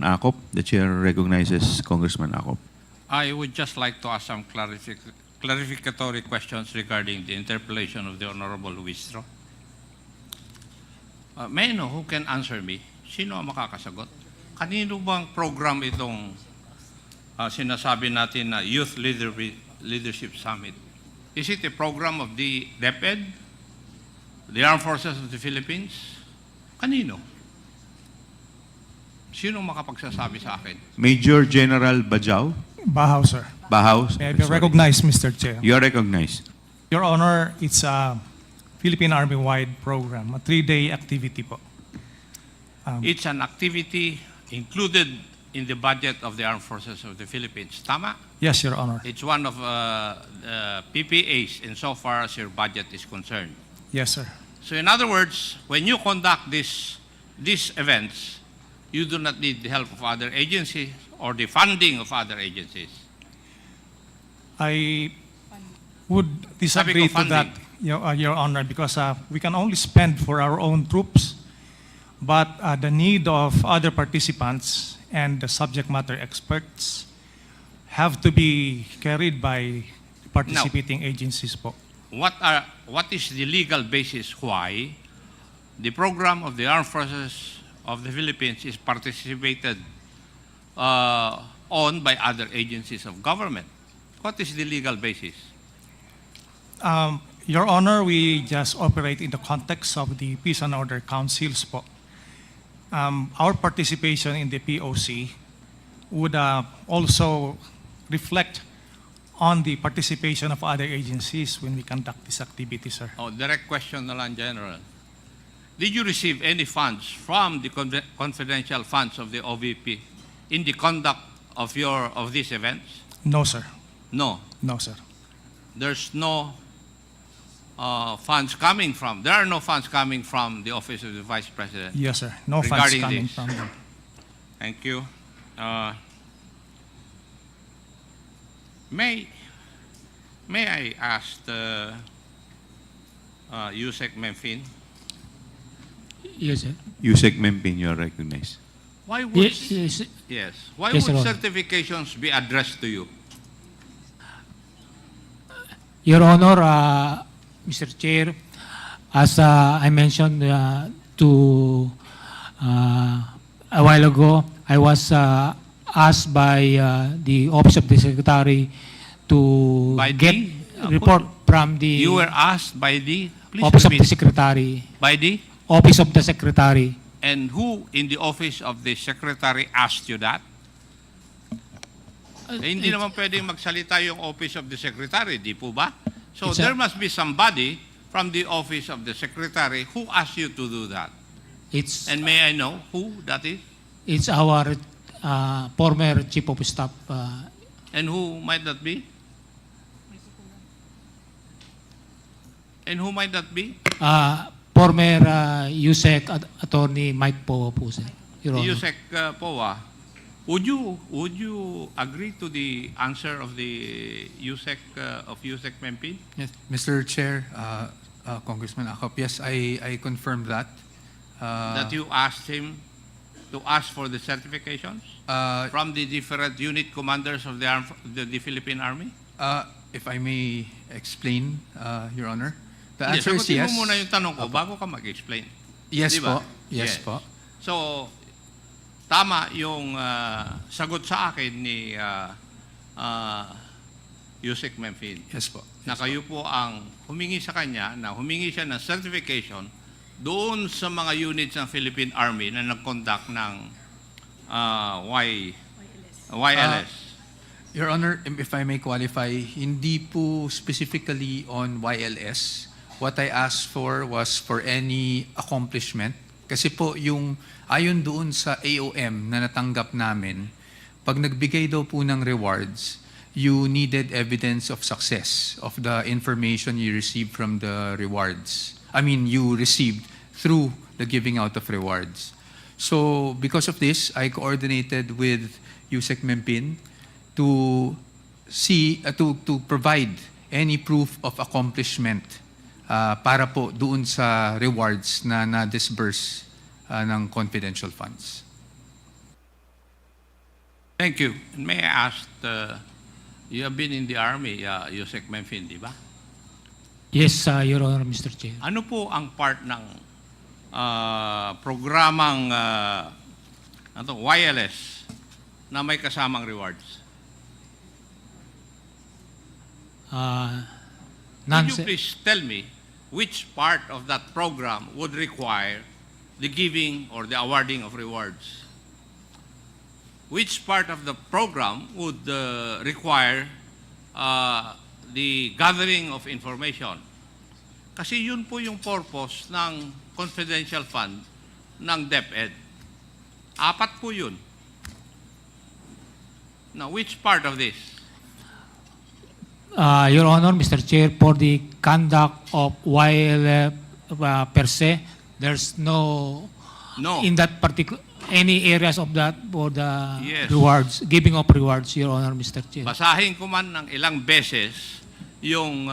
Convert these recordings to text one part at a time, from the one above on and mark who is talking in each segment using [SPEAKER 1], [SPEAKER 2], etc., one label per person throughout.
[SPEAKER 1] Acop. The chair recognizes Congressman Acop.
[SPEAKER 2] I would just like to ask some clarificatory questions regarding the interpellation of the Honorable Wistro. May I know who can answer me? Sino ang makakasagot? Kanino bang program itong sinasabi natin na Youth Leadership Summit? Is it a program of the DepEd, the Armed Forces of the Philippines? Kanino? Sino makapagsasabi sa akin?
[SPEAKER 1] Major General Bajau.
[SPEAKER 3] Bahaw, sir.
[SPEAKER 1] Bahaw.
[SPEAKER 3] May I be recognized, Mr. Chair?
[SPEAKER 1] You are recognized.
[SPEAKER 3] Your Honor, it's a Philippine Army-wide program, a 3-day activity po.
[SPEAKER 2] It's an activity included in the budget of the Armed Forces of the Philippines. Tama?
[SPEAKER 3] Yes, Your Honor.
[SPEAKER 2] It's one of PPAs insofar as your budget is concerned.
[SPEAKER 3] Yes, sir.
[SPEAKER 2] So in other words, when you conduct these events, you do not need the help of other agencies or the funding of other agencies.
[SPEAKER 3] I would disagree to that, Your Honor, because we can only spend for our own troops, but the need of other participants and the subject matter experts have to be carried by participating agencies po.
[SPEAKER 2] What is the legal basis why the program of the Armed Forces of the Philippines is participated on by other agencies of government? What is the legal basis?
[SPEAKER 3] Your Honor, we just operate in the context of the Peace and Order Councils po. Our participation in the POC would also reflect on the participation of other agencies when we conduct this activity, sir.
[SPEAKER 2] Oh, direct question na lang, General. Did you receive any funds from the confidential funds of the OVP in the conduct of these events?
[SPEAKER 3] No, sir.
[SPEAKER 2] No.
[SPEAKER 3] No, sir.
[SPEAKER 2] There's no funds coming from. There are no funds coming from the Office of the Vice President.
[SPEAKER 3] Yes, sir. No funds
[SPEAKER 2] Regarding
[SPEAKER 3] coming
[SPEAKER 2] this.
[SPEAKER 3] from them.
[SPEAKER 2] Thank you. May I ask Yusek Memphine?
[SPEAKER 4] Yes, sir.
[SPEAKER 1] Yusek Mempin, you are recognized.
[SPEAKER 2] Why would
[SPEAKER 4] Yes.
[SPEAKER 2] Why
[SPEAKER 4] Yes,
[SPEAKER 2] would
[SPEAKER 4] Your Honor.
[SPEAKER 2] certifications be addressed to you?
[SPEAKER 4] Your Honor, Mr. Chair, as I mentioned to a while ago, I was asked by the Office of the Secretary to
[SPEAKER 2] By
[SPEAKER 4] get
[SPEAKER 2] the-
[SPEAKER 4] report from the
[SPEAKER 2] You were asked by the
[SPEAKER 4] Office of the Secretary.
[SPEAKER 2] by the
[SPEAKER 4] Office of the Secretary.
[SPEAKER 2] and who in the office of the secretary asked you that? Hindi naman pwedeng magsalita yung office of the secretary, di po ba? So
[SPEAKER 4] It's
[SPEAKER 2] there must be somebody from the office of the secretary who asked you to do that.
[SPEAKER 4] It's
[SPEAKER 2] And may I know who that is?
[SPEAKER 4] it's our former Chief of Staff.
[SPEAKER 2] And who might that be? And who might that be?
[SPEAKER 4] Former USEC Attorney Mike Poe po, sir. Your Honor.
[SPEAKER 2] Yusek Poa, would you agree to the answer of the Yusek Mempin?
[SPEAKER 5] Yes, Mr. Chair, Congressman Acop, yes, I confirm that.
[SPEAKER 2] That you asked him to ask for the certifications from the different unit commanders of the Philippine Army?
[SPEAKER 5] If I may explain, Your Honor, the
[SPEAKER 2] Hindi,
[SPEAKER 5] answer is
[SPEAKER 2] sagutin
[SPEAKER 5] yes.
[SPEAKER 2] mo muna yung tanong ko bago ka mag-explain.
[SPEAKER 5] Yes
[SPEAKER 2] Di ba?
[SPEAKER 5] po. Yes po.
[SPEAKER 2] So, tama yung sagot sa akin ni Yusek Memphine.
[SPEAKER 5] Yes po.
[SPEAKER 2] Na kayo po ang humingi sa kanya na humingi siya ng certification doon sa mga units ng Philippine Army na nag-conduct ng YLS.
[SPEAKER 5] Your Honor, if I may qualify, hindi po specifically on YLS. What I asked for was for any accomplishment. Kasi po yung ayon doon sa AOM na natanggap namin, pag nagbigay daw po ng rewards, you needed evidence of success of the information you received from the rewards. I mean, you received through the giving out of rewards. So because of this, I coordinated with Yusek Mempin to provide any proof of accomplishment para po doon sa rewards na na-disburse ng confidential funds.
[SPEAKER 2] Thank you. And may I ask, you have been in the Army, Yusek Memphis, di ba?
[SPEAKER 4] Yes, Your Honor, Mr. Chair.
[SPEAKER 2] Ano po ang part ng programang wireless na may kasamang rewards? Could you please tell me which part of that program would require the giving or the awarding of rewards? Which part of the program would require the gathering of information? Kasi yun po yung purpose ng confidential fund ng DepEd. 4 po yun. Now, which part of this?
[SPEAKER 4] Your Honor, Mr. Chair, for the conduct of YLF per se, there's no,
[SPEAKER 2] No.
[SPEAKER 4] in that particular, any areas of that for the
[SPEAKER 2] Yes.
[SPEAKER 4] rewards, giving of rewards, Your Honor, Mr. Chair.
[SPEAKER 2] Basahin ko man ng ilang beses yung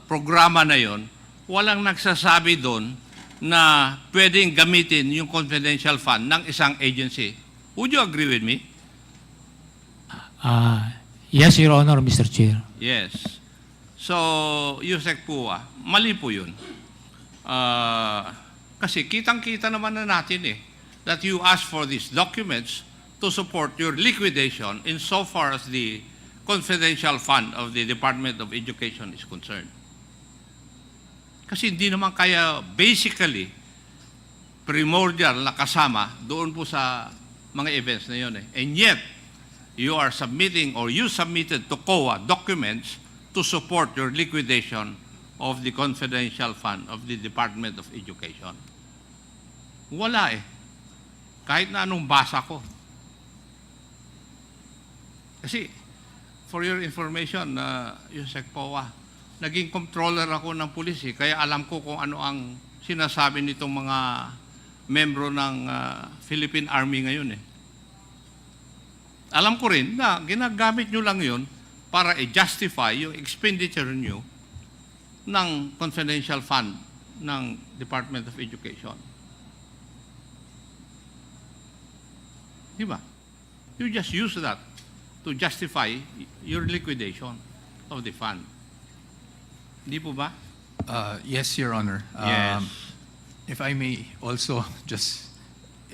[SPEAKER 2] programa na yon, walang nagsasabi doon na pwedeng gamitin yung confidential fund ng isang agency. Would you agree with me?
[SPEAKER 4] Yes, Your Honor, Mr. Chair.
[SPEAKER 2] Yes. So, Yusek po, mali po yun. Kasi kitang-kita naman na natin that you ask for these documents to support your liquidation insofar as the confidential fund of the Department of Education is concerned. Kasi hindi naman kaya basically primordial na kasama doon po sa mga events na yun. And yet, you are submitting or you submitted to COA documents to support your liquidation of the confidential fund of the Department of Education. Wala Kahit na anong basa ko. Kasi, for your information, Yusek Powa, naging controller ako ng pulis kaya alam ko kung ano ang sinasabi nitong mga membro ng Philippine Army ngayon Alam ko rin na ginagamit nyo lang yun para i-justify yung expenditure nyo ng confidential fund ng Department of Education. Di ba? You just use that to justify your liquidation of the fund. Di po ba?
[SPEAKER 5] Yes, Your Honor.
[SPEAKER 2] Yes.
[SPEAKER 5] If I may also just,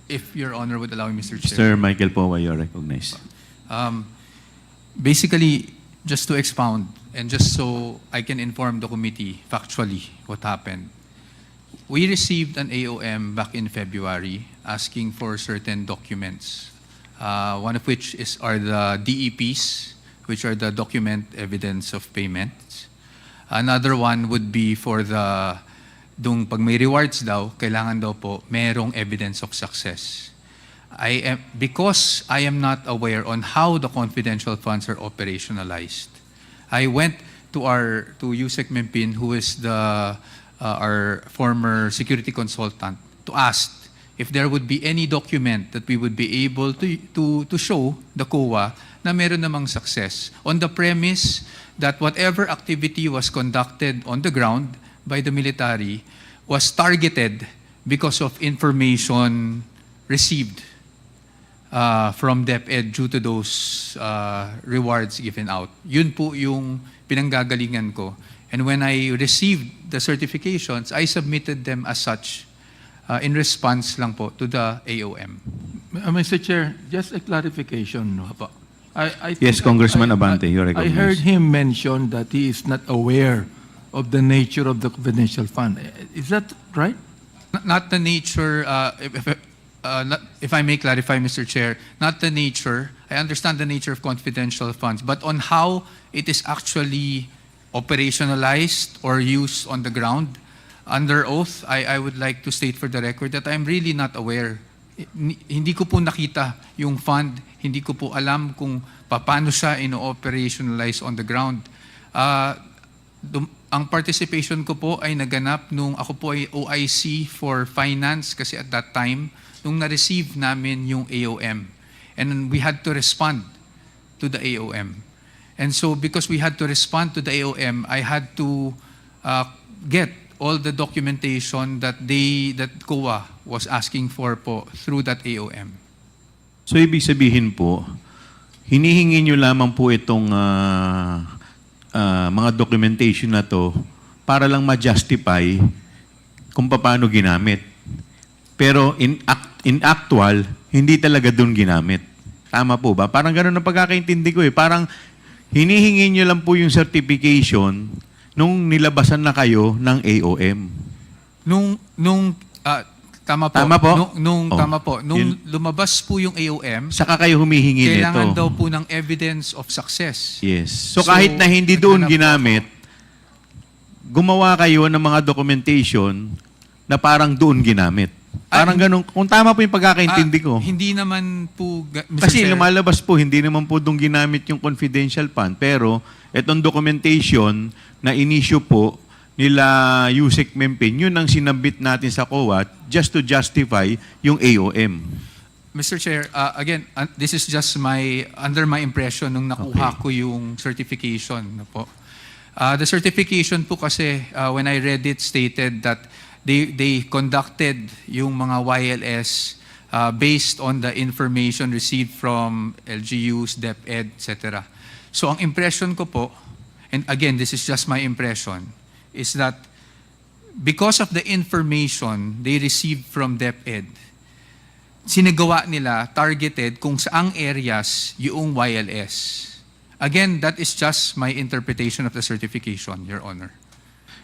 [SPEAKER 5] if Your Honor would allow me, Mr. Chair.
[SPEAKER 1] Sir Michael Powa, you're recognized.
[SPEAKER 5] Basically, just to expound and just so I can inform the committee factually what happened. We received an AOM back in February asking for certain documents, one of which are the DEPs, which are the document evidence of payments. Another one would be for pag may rewards daw, kailangan daw po merong evidence of success. Because I am not aware on how the confidential funds are operationalized, I went to Yusek Mempin, who is our former security consultant, to ask if there would be any document that we would be able to show the COA na meron namang success, on the premise that whatever activity was conducted on the ground by the military was targeted because of information received from DepEd due to those rewards given out. Yun po yung pinanggagalingan ko. And when I received the certifications, I submitted them as such in response lang po to the AOM.
[SPEAKER 6] Mr. Chair, just a clarification. No?
[SPEAKER 5] Apo.
[SPEAKER 6] I think
[SPEAKER 1] Yes, Congressman Abante, you're
[SPEAKER 6] I
[SPEAKER 1] recognized.
[SPEAKER 6] heard him mention that he is not aware of the nature of the confidential fund. Is that right?
[SPEAKER 5] Not the nature, if I may clarify, Mr. Chair, not the nature, I understand the nature of confidential funds, but on how it is actually operationalized or used on the ground, under oath, I would like to state for the record that I'm really not aware. Hindi ko po nakita yung fund, hindi ko po alam kung paano siya ino-operationalize on the ground. Ang participation ko po ay naganap nung ako po ay OIC for finance kasi at that time, nung na-receive namin yung AOM. And we had to respond to the AOM. And so because we had to respond to the AOM, I had to get all the documentation that COA was asking for po through that AOM.
[SPEAKER 1] So, ibig sabihin po, hinihingi nyo lamang po itong mga documentation na to para lang ma-justify kung paano ginamit. Pero in actual, hindi talaga doon ginamit. Tama po ba? Parang ganun ang pagkakaintindi ko eh. Parang hinihingi nyo lang po yung certification nung nilabasan na kayo ng AOM.
[SPEAKER 5] Tama po.
[SPEAKER 1] Tama po?
[SPEAKER 5] Tama po. Nung
[SPEAKER 1] Yun.
[SPEAKER 5] lumabas po yung AOM,
[SPEAKER 1] Saka kayo humihingi nito.
[SPEAKER 5] kailangan daw po ng evidence of success.
[SPEAKER 1] Yes. So, kahit na hindi doon
[SPEAKER 5] naghanap po
[SPEAKER 1] ginamit, gumawa kayo ng mga documentation na parang doon ginamit. Parang ganun. Kung tama po yung pagkakaintindi ko.
[SPEAKER 5] Hindi naman po, Mr.
[SPEAKER 1] Kasi
[SPEAKER 5] Chair,
[SPEAKER 1] lumalabas po, hindi naman po doon ginamit yung confidential fund. Pero, itong documentation na in-issue po nila Yusek Mempin, yun ang sinabit natin sa COA just to justify yung AOM.
[SPEAKER 5] Mr. Chair, again, this is just under my impression nung nakuha ko yung certification. Po. The certification po kasi, when I read it, stated that they conducted yung mga YLS based on the information received from LGUs, DepEd, etc. So ang impression ko po, and again, this is just my impression, is that because of the information they received from DepEd, sinagawa nila, targeted kung saang areas yung YLS. Again, that is just my interpretation of the certification, Your Honor.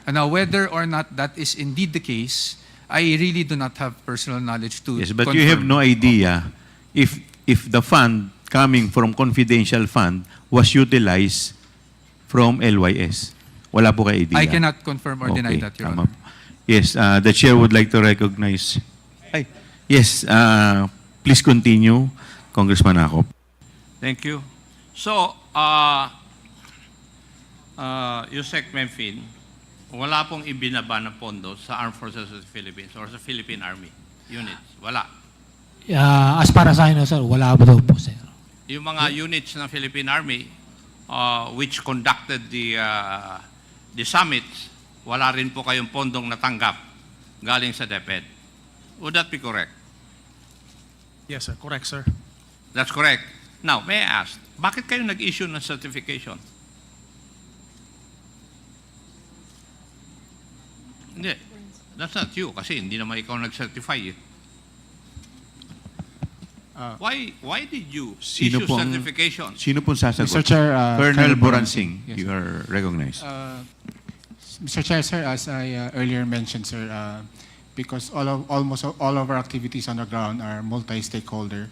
[SPEAKER 5] And now, whether or not that is indeed the case, I really do not have personal knowledge to
[SPEAKER 1] Yes, but
[SPEAKER 5] confirm.
[SPEAKER 1] you have no idea if the fund coming from confidential fund was utilized from LYS. Wala po kayo idea.
[SPEAKER 5] I cannot confirm or deny that, Your
[SPEAKER 1] tama
[SPEAKER 5] Honor.
[SPEAKER 1] po. Yes, the chair would like to recognize. Yes, please continue, Congressman Acop.
[SPEAKER 2] Thank you. So, Yusek Memphine, wala pong ibinaba na pondo sa Armed Forces of the Philippines or sa Philippine Army units. Wala.
[SPEAKER 4] As para sa akin, sir, wala ba daw po, sir?
[SPEAKER 2] Yung mga units ng Philippine Army which conducted the summits, wala rin po kayong pondong natanggap galing sa DepEd. Would that be correct?
[SPEAKER 3] Yes, sir. Correct, sir.
[SPEAKER 2] That's correct. Now, may I ask, bakit kayo nag-issue ng certification? Hindi. That's not you kasi hindi naman ikaw nag-certify eh. Why did you
[SPEAKER 1] Sino
[SPEAKER 2] issue
[SPEAKER 1] pong-
[SPEAKER 2] certification?
[SPEAKER 1] Sino pong sasagot?
[SPEAKER 7] Mr. Chair,
[SPEAKER 1] Colonel
[SPEAKER 7] Colonel
[SPEAKER 1] Boransing,
[SPEAKER 7] Boransing. Yes,
[SPEAKER 1] you are recognized.
[SPEAKER 7] Mr. Chair, sir, as I earlier mentioned, sir, because almost all of our activities on the ground are multi-stakeholder.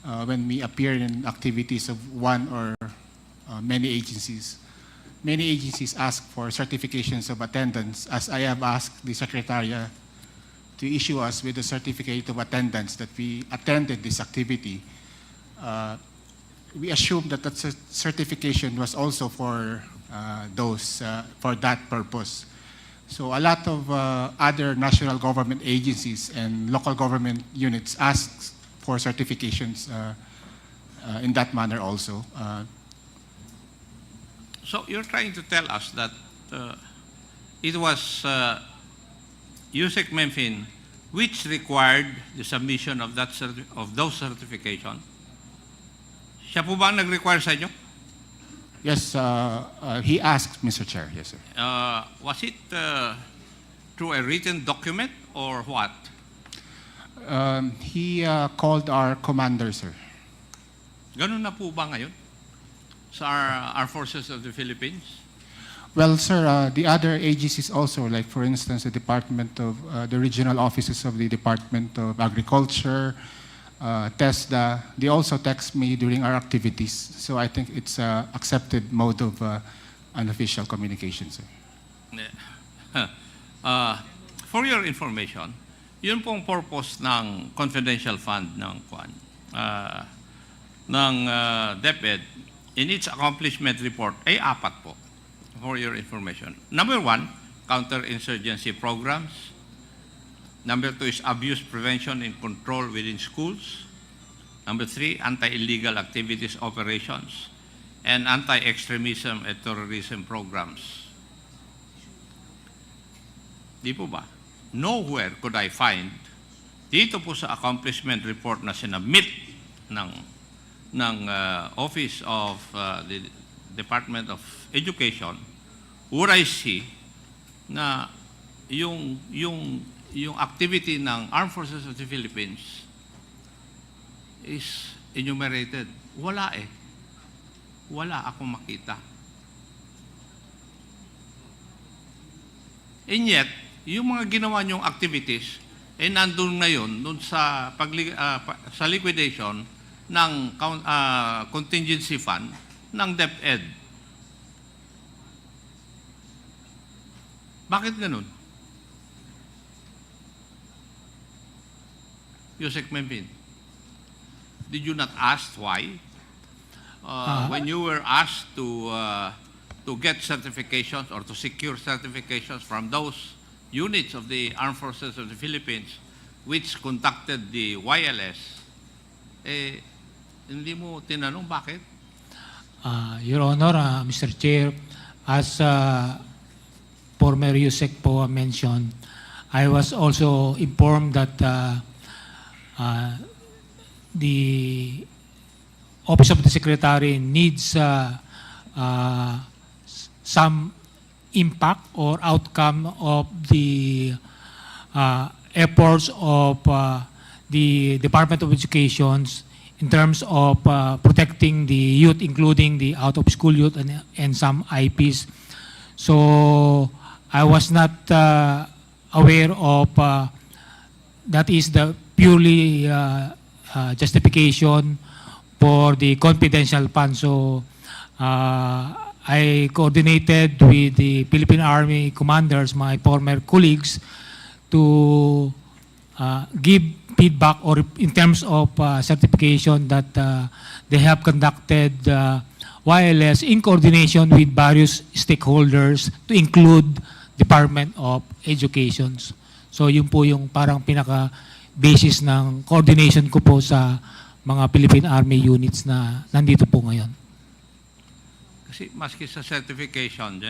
[SPEAKER 7] When we appear in activities of one or many agencies ask for certifications of attendance, as I have asked the Secretariat to issue us with a certificate of attendance that we attended this activity. We assumed that that certification was also for for that purpose. So a lot of other national government agencies and local government units ask for certifications in that manner also.
[SPEAKER 2] So you're trying to tell us that it was Yusek Memphine which required the submission of those certifications. Siya po ba ang nag-require sa inyo?
[SPEAKER 7] Yes, he asked, Mr. Chair. Yes, sir.
[SPEAKER 2] Was it through a written document or what?
[SPEAKER 7] He called our commander, sir.
[SPEAKER 2] Ganun na po ba ngayon sa Armed Forces of the Philippines?
[SPEAKER 7] Well, sir, the other agencies also, like for instance, the Department of, the regional offices of the Department of Agriculture, TESDA, they also text me during our activities. So I think it's an accepted mode of unofficial communication, sir.
[SPEAKER 2] For your information, yun pong purpose ng confidential fund ng DepEd in its accomplishment report ay 4 po. For your information. Number 1, counterinsurgency programs. Number 2 is abuse prevention and control within schools. Number 3, anti-illegal activities operations. And anti-extremism and terrorism programs. Di po ba? Nowhere could I find dito po sa accomplishment report na sinabmit ng Office of the Department of Education, would I see na yung activity ng Armed Forces of the Philippines is enumerated. Wala eh. Wala akong makita. And yet, yung mga ginawa niyong activities, nandun na yun, dun sa, sa liquidation ng contingency fund ng DepEd. Bakit ganun? Yusek Mempin, did you not ask why? When you were asked to get certifications or to secure certifications from those units of the Armed Forces of the Philippines which conducted the YLS, hindi mo tinanong bakit?
[SPEAKER 4] Your Honor, Mr. Chair, as former Yusek po mentioned, I was also informed that the Office of the Secretary needs some impact or outcome of the efforts of the Department of Education in terms of protecting the youth, including the out-of-school youth and some IPs. So I was not aware of that is the purely justification for the confidential fund. So I coordinated with the Philippine Army commanders, my former colleagues, to give feedback or in terms of certification that they have conducted YLS in coordination with various stakeholders to include Department of Education. So yun po yung parang pinaka-basis ng coordination ko po sa mga Philippine Army units na nandito po ngayon.
[SPEAKER 2] Kasi maski sa certification,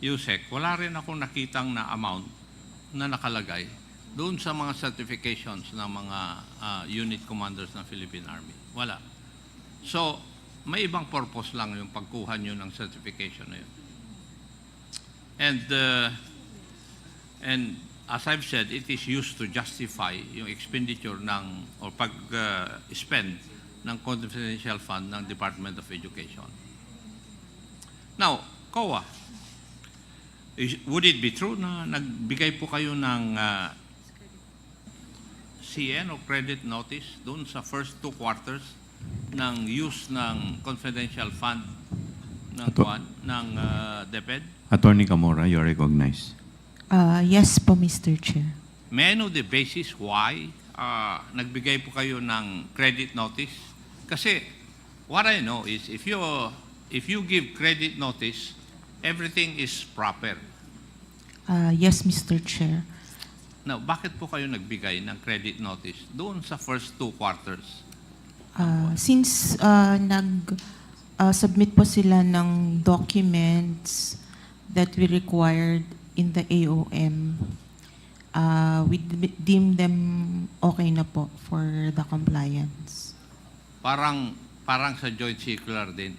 [SPEAKER 2] Yusek, wala rin akong nakitang na amount na nakalagay doon sa mga certifications ng mga unit commanders ng Philippine Army. Wala. So, may ibang purpose lang yung pagkuha nyo ng certification na yun. And as I've said, it is used to justify yung expenditure ng or pag-spend ng confidential fund ng Department of Education. Now, COA, would it be true na nagbigay po kayo ng CN o credit notice doon sa first 2 quarters ng use ng confidential fund ng DepEd?
[SPEAKER 1] Attorney Camora, you are recognized.
[SPEAKER 8] Yes po, Mr. Chair.
[SPEAKER 2] May I know the basis why nagbigay po kayo ng credit notice? Kasi what I know is if you give credit notice, everything is proper.
[SPEAKER 8] Yes, Mr. Chair.
[SPEAKER 2] Now, bakit po kayo nagbigay ng credit notice doon sa first 2 quarters?
[SPEAKER 8] Since nag-submit po sila ng documents that we required in the AOM, we deem them okay na po for the compliance.
[SPEAKER 2] Parang sa joint circular din,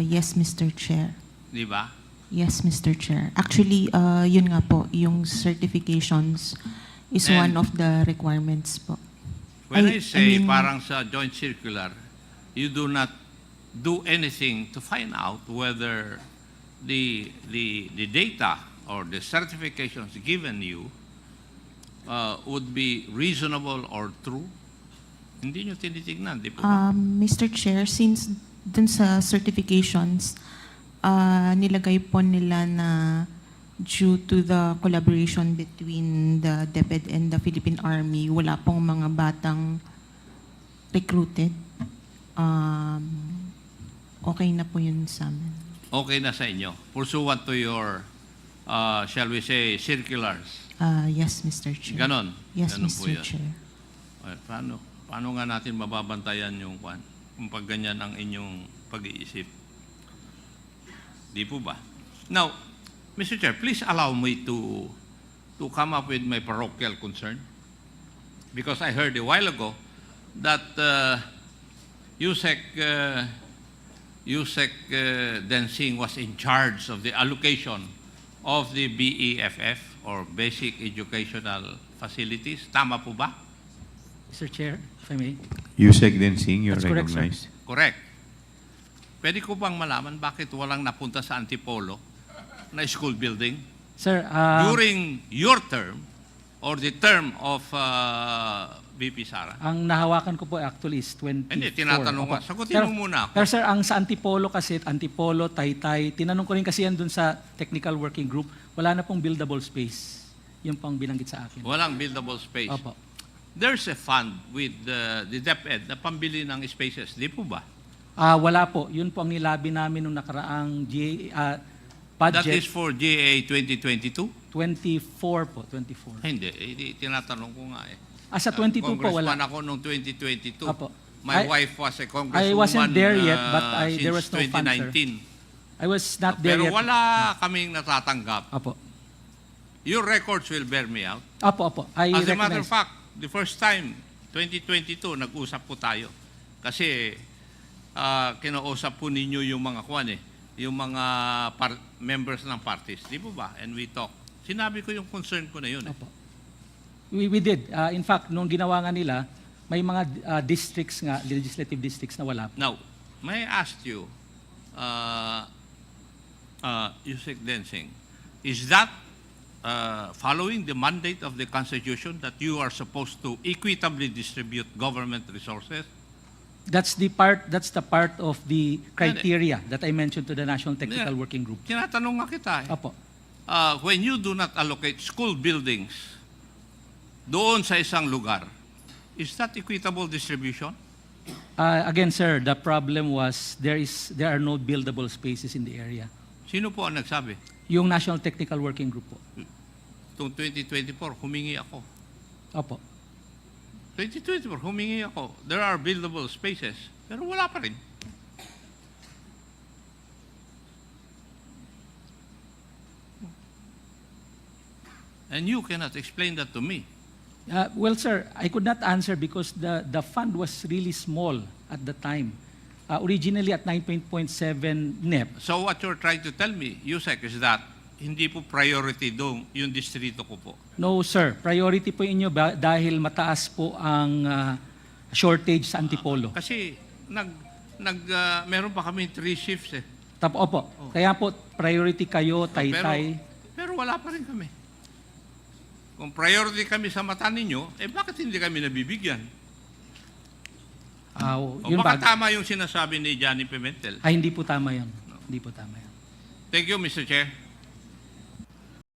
[SPEAKER 8] Yes, Mr. Chair.
[SPEAKER 2] di ba?
[SPEAKER 8] Yes, Mr. Chair. Actually, yun nga po, yung certifications is
[SPEAKER 2] And-
[SPEAKER 8] one of the requirements po.
[SPEAKER 2] When
[SPEAKER 8] I
[SPEAKER 2] I say
[SPEAKER 8] mean-
[SPEAKER 2] parang sa joint circular, you do not do anything to find out whether the data or the certifications given you would be reasonable or true? Hindi nyo tinitignan, di po ba?
[SPEAKER 8] Mr. Chair, since dun sa certifications, nilagay po nila na due to the collaboration between the DepEd and the Philippine Army, wala pong mga batang recruited. Okay na po yun sa amin.
[SPEAKER 2] Okay na sa inyo. Pursuant to your, shall we say, circulars.
[SPEAKER 8] Yes, Mr. Chair.
[SPEAKER 2] Ganon.
[SPEAKER 8] Yes,
[SPEAKER 2] Ganon po
[SPEAKER 8] Mr.
[SPEAKER 2] yan.
[SPEAKER 8] Chair.
[SPEAKER 2] Well, paano nga natin mababantayan yung kung pag ganyan ang inyong pag-iisip? Di po ba? Now, Mr. Chair, please allow me to come up with my parochial concern. Because I heard a while ago that Yusek Densing was in charge of the allocation of the BEFF or Basic Educational Facilities. Tama po ba?
[SPEAKER 9] Mr. Chair, if I may.
[SPEAKER 1] Yusek Densing, you're
[SPEAKER 9] That's correct, sir.
[SPEAKER 1] recognized.
[SPEAKER 2] Correct. Pwede ko bang malaman bakit walang napunta sa Antipolo na school building
[SPEAKER 9] Sir,
[SPEAKER 2] during your term or the term of VP Sara?
[SPEAKER 9] ang nahawakan ko po actually is 24.
[SPEAKER 2] Hindi, tinatanong ko.
[SPEAKER 9] Opo.
[SPEAKER 2] Sagutin
[SPEAKER 9] Pero-
[SPEAKER 2] mo muna ako.
[SPEAKER 9] Pero sir, ang sa Antipolo kasi, Antipolo, Taytay, tinanong ko rin kasi yan dun sa technical working group, wala na pong buildable space. Yung pang binanggit sa akin.
[SPEAKER 2] Walang buildable space.
[SPEAKER 9] Opo.
[SPEAKER 2] There's a fund with the DepEd na pambili ng spaces. Di po ba?
[SPEAKER 9] Wala po. Yun po ang nilabi namin nung nakaraang
[SPEAKER 2] That
[SPEAKER 9] budget.
[SPEAKER 2] is for GA 2022?
[SPEAKER 9] 24 po, 24.
[SPEAKER 2] Hindi, tinatanong ko nga eh.
[SPEAKER 9] Sa 22 po,
[SPEAKER 2] Congressman
[SPEAKER 9] wala.
[SPEAKER 2] ako noong 2022.
[SPEAKER 9] Opo.
[SPEAKER 2] My
[SPEAKER 9] I-
[SPEAKER 2] wife was a congresswoman
[SPEAKER 9] I wasn't there yet, but there was
[SPEAKER 2] since
[SPEAKER 9] no fund, sir.
[SPEAKER 2] 2019.
[SPEAKER 9] I was not there
[SPEAKER 2] Pero
[SPEAKER 9] yet.
[SPEAKER 2] wala kaming natatanggap.
[SPEAKER 9] Opo.
[SPEAKER 2] Your records will bear me out.
[SPEAKER 9] Opo. I
[SPEAKER 2] As a matter of
[SPEAKER 9] recognize.
[SPEAKER 2] fact, the first time, 2022, nag-usap po tayo. Kasi kinausap po ninyo yung mga yung mga members ng parties. Di po ba? And we talk. Sinabi ko yung concern ko na yun.
[SPEAKER 9] Opo. We did. In fact, nung ginawa nga nila, may mga districts nga, legislative districts na wala.
[SPEAKER 2] Now, may I ask you, Yusek Densing, is that following the mandate of the Constitution that you are supposed to equitably distribute government resources?
[SPEAKER 9] That's the part of the criteria that I mentioned to the National Technical
[SPEAKER 2] Yeah.
[SPEAKER 9] Working Group.
[SPEAKER 2] Tinatanong nga kita eh.
[SPEAKER 9] Opo.
[SPEAKER 2] When you do not allocate school buildings doon sa isang lugar, is that equitable distribution?
[SPEAKER 9] Again, sir, the problem was there are no buildable spaces in the area.
[SPEAKER 2] Sino po ang nagsabi?
[SPEAKER 9] Yung National Technical Working Group po.
[SPEAKER 2] Noong 2024, humingi ako.
[SPEAKER 9] Opo.
[SPEAKER 2] 2024, humingi ako. There are buildable spaces, pero wala pa rin. And you cannot explain that to me.
[SPEAKER 9] Well, sir, I could not answer because the fund was really small at the time. Originally at 9.7 NEP.
[SPEAKER 2] So what you're trying to tell me, Yusek, is that hindi po priority doon yung distrito ko po.
[SPEAKER 9] No, sir. Priority po inyo dahil mataas po ang shortage sa Antipolo.
[SPEAKER 2] Kasi meron pa kami 3 shifts eh.
[SPEAKER 9] Opo. Kaya po, priority kayo, Taytay.
[SPEAKER 2] Pero wala pa rin kami. Kung priority kami sa mata ninyo, bakit hindi kami nabibigyan? O
[SPEAKER 9] Yun
[SPEAKER 2] baka
[SPEAKER 9] ba?
[SPEAKER 2] tama yung sinasabi ni Johnny Pimentel.
[SPEAKER 9] Hindi po tama yun. Hindi po tama yun.
[SPEAKER 2] Thank you, Mr. Chair.